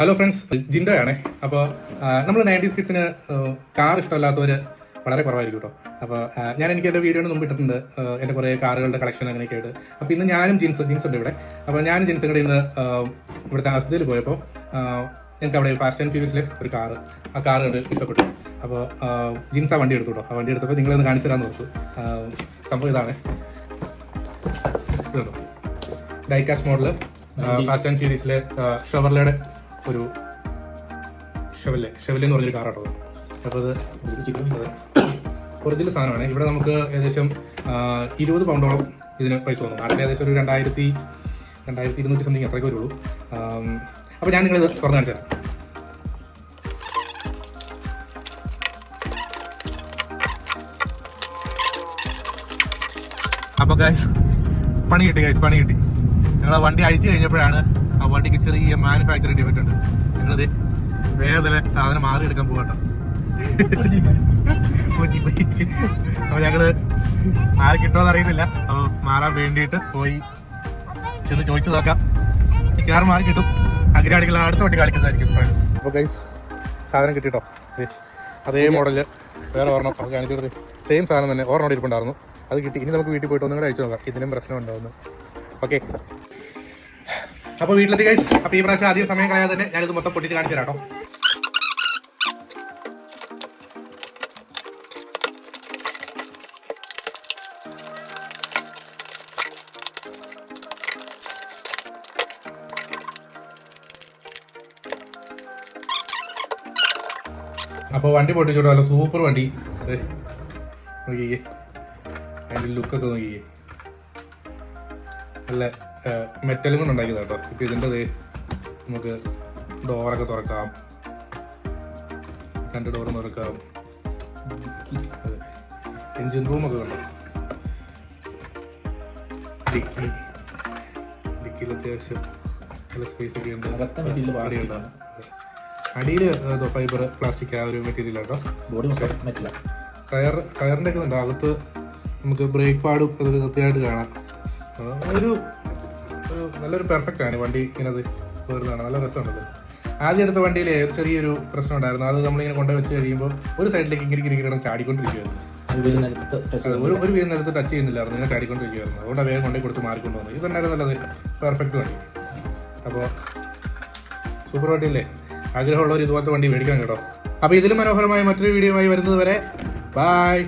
Hello friends, ജിൻഡോയാണേ. അപ്പോൾ നമ്മൾ 90s കിഡ്സിന് car ഇഷ്ടമല്ലാത്തവർ വളരെ കുറവായിരിക്കും കേട്ടോ. അപ്പോൾ ഞാൻ എനിക്ക് എൻ്റെ വീഡിയോന് മുമ്പ് ഇട്ടിട്ടുണ്ട് എൻ്റെ കുറേ കാറുകളുടെ കളക്ഷൻ അങ്ങനെയൊക്കെ ആയിട്ട്. അപ്പോൾ ഇന്ന് ഞാനും ജീൻസ് ഉണ്ട് ഇവിടെ. അപ്പോൾ ഞാനും ജീൻസും കൂടെ ഇന്ന് ഇവിടുത്തെ അസ്ദയിൽ പോയപ്പോൾ എനിക്ക് അവിടെ ഫാസ്റ്റ് ആൻഡ് ഫ്യൂരിയസിലെ ഒരു കാറ്, ആ കാറ് കണ്ട് ഇഷ്ടപ്പെട്ടു. അപ്പോൾ ജീൻസ് ആ വണ്ടി എടുത്തു കേട്ടോ. ആ വണ്ടി എടുത്തപ്പോൾ നിങ്ങളൊന്ന് കാണിച്ചു തരാമെന്ന് ഓർത്തു. സംഭവം ഇതാണ്, ഡൈകാസ്റ്റ് മോഡല് ഫാസ്റ്റ് ആൻഡ് ഫ്യൂരിയസിലെ ഷെവർലയുടെ ഒരു ഷെവലെ എന്ന് പറഞ്ഞൊരു കാറാട്ടോ. അപ്പോൾ അത് ഒറിജിനൽ സാധനമാണ്. ഇവിടെ നമുക്ക് ഏകദേശം 20 പൗണ്ടോളം ഇതിന് പൈസ വന്നു. നാട്ടിൽ ഏകദേശം ഒരു 2200 സംതിങ് അത്രയൊക്കെ വരുള്ളൂ. അപ്പോൾ ഞാൻ നിങ്ങളിത് തുറന്നു കാണിച്ചു തരാം. അപ്പോൾ ഗൈസ് പണി കിട്ടി. ഞങ്ങൾ ആ വണ്ടി അഴിച്ചു കഴിഞ്ഞപ്പോഴാണ് ആ വണ്ടിക്ക് ചെറിയ മാനുഫാക്ചറിങ് ഡിഫക്റ്റ് ഉണ്ട്. ഞങ്ങളത് വേഗം സാധനം മാറിയെടുക്കാൻ പോകട്ടോ. അപ്പൊ ഞങ്ങള് ആരെ കിട്ടുമെന്ന് അറിയുന്നില്ല. അപ്പൊ മാറാൻ വേണ്ടിയിട്ട് പോയി ചെന്ന് ചോദിച്ചു നോക്കാം. മിക്കവാറും മാറി കിട്ടും. അഗ്രഹാടികൾ അടുത്ത വണ്ടി കളിക്കുന്നതായിരിക്കും ഫ്രണ്ട്സ്. അപ്പൊ ഗൈസ് സാധനം കിട്ടിട്ടോ. അതേ മോഡല് വേറെ ഒരെണ്ണം അത് കാണിച്ചത് സെയിം സാധനം തന്നെ ഒരെണ്ണം ഇരിപ്പുണ്ടായിരുന്നു. അത് കിട്ടി. ഇനി നമുക്ക് വീട്ടിൽ പോയിട്ട് ഒന്നും കൂടെ അയച്ചു നോക്കാം ഇതിനും പ്രശ്നം ഉണ്ടാവുന്നു. ഓക്കെ, അപ്പോൾ വീട്ടിലെത്തി ഗൈസ്. അപ്പോൾ ഈ പ്രാവശ്യം അധികം സമയം കളയാതെ തന്നെ ഞാനിത് മൊത്തം പൊട്ടിച്ച് കാണിച്ചു തരാം കേട്ടോ. അപ്പോൾ വണ്ടി പൊട്ടിച്ചോട്ടോ. നല്ല സൂപ്പർ വണ്ടി. നോക്കിയേ, അതിൻ്റെ ലുക്കൊക്കെ നോക്കിയേ. നല്ല മെറ്റലും കൊണ്ട് ഉണ്ടാക്കിയതാണ് കേട്ടോ. ഇപ്പം ഇതിൻ്റെ നമുക്ക് ഡോറൊക്കെ തുറക്കാം, 2 ഡോറും തുറക്കാം. എൻജിൻ റൂമൊക്കെ കണ്ടോ. ഡിക്കിയിൽ അത്യാവശ്യം നല്ല സ്പേസ് ഒക്കെ ഉണ്ട്. അടിയിൽ ഫൈബർ പ്ലാസ്റ്റിക് ആ ഒരു മെറ്റീരിയൽ കേട്ടോ. കയറിൻ്റെ ഒക്കെ ഉണ്ട്. അകത്ത് നമുക്ക് ബ്രേക്ക് പാഡും അത് കൃത്യമായിട്ട് കാണാം. ഒരു നല്ലൊരു പെർഫെക്റ്റ് ആണ് വണ്ടി. ഇങ്ങനെ വരുന്നതാണ്, നല്ല രസമുണ്ടത്. ആദ്യം എടുത്ത വണ്ടിയിൽ ചെറിയൊരു പ്രശ്നം ഉണ്ടായിരുന്നു. അത് നമ്മളിങ്ങനെ കൊണ്ടുപോയി വെച്ച് കഴിയുമ്പോൾ ഒരു സൈഡിലേക്ക് ഇങ്ങനെ ചാടിക്കൊണ്ടിരിക്കുകയായിരുന്നു. ഒരു വീടിന് അടുത്ത് ടച്ച് ചെയ്യുന്നില്ലായിരുന്നു, ഇങ്ങനെ ചാടിക്കൊണ്ടിരിക്കുകയായിരുന്നു. അതുകൊണ്ട് വേഗം കൊണ്ടേ കൊടുത്ത് മാറിക്കൊണ്ടു വന്നു. ഇത് തന്നെ നല്ലത് പെർഫെക്റ്റ് വണ്ടി. അപ്പോൾ സൂപ്പർ വണ്ടിയല്ലേ. ആഗ്രഹമുള്ളവർ ഇതുപോലത്തെ വണ്ടി മേടിക്കണം കേട്ടോ. അപ്പോൾ ഇതിലും മനോഹരമായ മറ്റൊരു വീഡിയോയുമായി വരുന്നത് വരെ ബൈ.